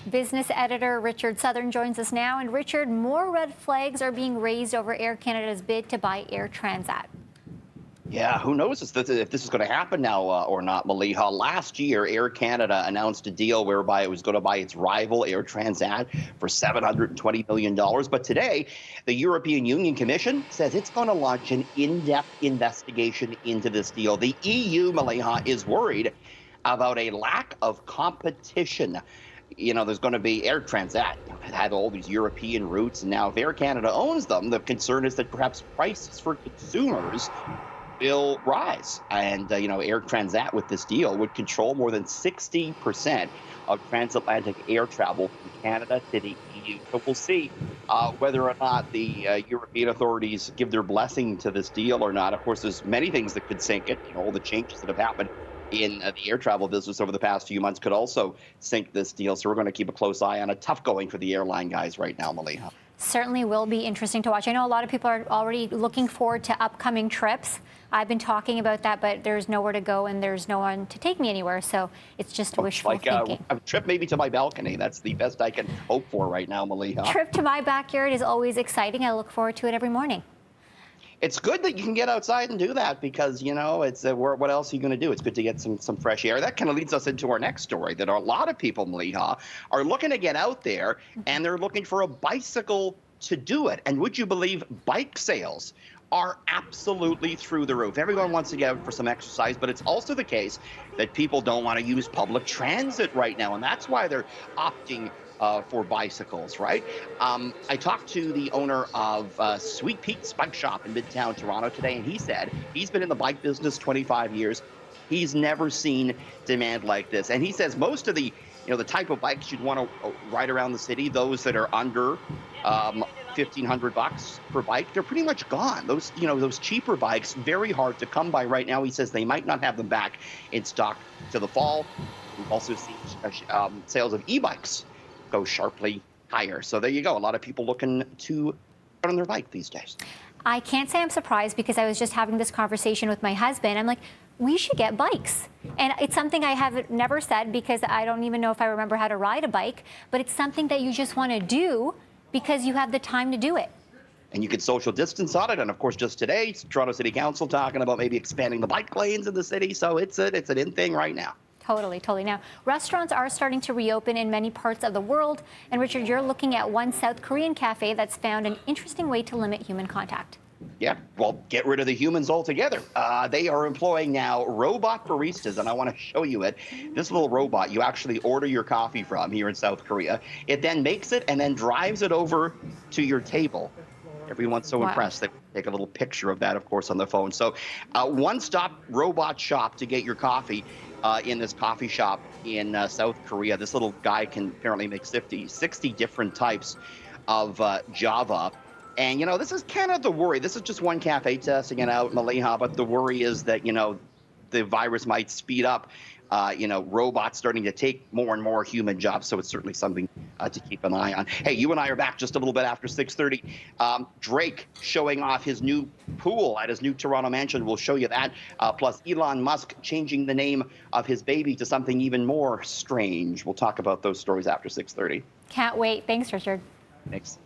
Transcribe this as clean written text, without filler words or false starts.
Business editor Richard Southern joins us now. And Richard, more red flags are being raised over Air Canada's bid to buy Air Transat. Yeah, who knows if this is going to happen now or not, Maliha. Last year, Air Canada announced a deal whereby it was going to buy its rival, Air Transat, for $720 million. But today, the European Union Commission says it's going to launch an in-depth investigation into this deal. The EU, Maliha, is worried about a lack of competition. There's going to be Air Transat had all these European routes, and now if Air Canada owns them, the concern is that perhaps prices for consumers will rise. And, Air Transat with this deal would control more than 60% of transatlantic air travel from Canada to the EU. So we'll see whether or not the European authorities give their blessing to this deal or not. Of course, there's many things that could sink it. All the changes that have happened in the air travel business over the past few months could also sink this deal. So we're going to keep a close eye on it. Tough going for the airline guys right now, Maliha. Certainly will be interesting to watch. I know a lot of people are already looking forward to upcoming trips. I've been talking about that, but there's nowhere to go and there's no one to take me anywhere. So it's just wishful thinking. A trip maybe to my balcony. That's the best I can hope for right now, Maliha. Trip to my backyard is always exciting. I look forward to it every morning. It's good that you can get outside and do that because, it's what else are you going to do? It's good to get some fresh air. That kind of leads us into our next story that a lot of people, Maliha, are looking to get out there and they're looking for a bicycle to do it. And would you believe bike sales are absolutely through the roof? Everyone wants to get out for some exercise, but it's also the case that people don't want to use public transit right now. And that's why they're opting for bicycles, right? I talked to the owner of Sweet Pete's Bike Shop in Midtown Toronto today, and he said he's been in the bike business 25 years. He's never seen demand like this. And he says most of the type of bikes you'd want to ride around the city, those that are under $1,500 per bike, they're pretty much gone. Those cheaper bikes, very hard to come by right now. He says they might not have them back in stock to the fall. We've also seen sales of e-bikes go sharply higher. So there you go. A lot of people looking to get on their bike these days. I can't say I'm surprised because I was just having this conversation with my husband. I'm like, we should get bikes. And it's something I have never said because I don't even know if I remember how to ride a bike, but it's something that you just want to do because you have the time to do it. And you could social distance on it. And of course, just today, Toronto City Council talking about maybe expanding the bike lanes in the city. So it's an in thing right now. Totally. Now, restaurants are starting to reopen in many parts of the world. And Richard, you're looking at one South Korean cafe that's found an interesting way to limit human contact. Yeah, well, get rid of the humans altogether. They are employing now robot baristas, and I want to show you it. This little robot, you actually order your coffee from here in South Korea. It then makes it and then drives it over to your table. Everyone's so impressed. They take a little picture of that, of course, on their phone. So one-stop robot shop to get your coffee in this coffee shop in South Korea. This little guy can apparently make 60 different types of Java. And, this is kind of the worry. This is just one cafe testing it out, Maliha, but the worry is that, the virus might speed up, robots starting to take more and more human jobs. So it's certainly something to keep an eye on. Hey, you and I are back just a little bit after 6:30. Drake showing off his new pool at his new Toronto mansion. We'll show you that. Plus Elon Musk changing the name of his baby to something even more strange. We'll talk about those stories after 6:30. Can't wait. Thanks, Richard. Thanks.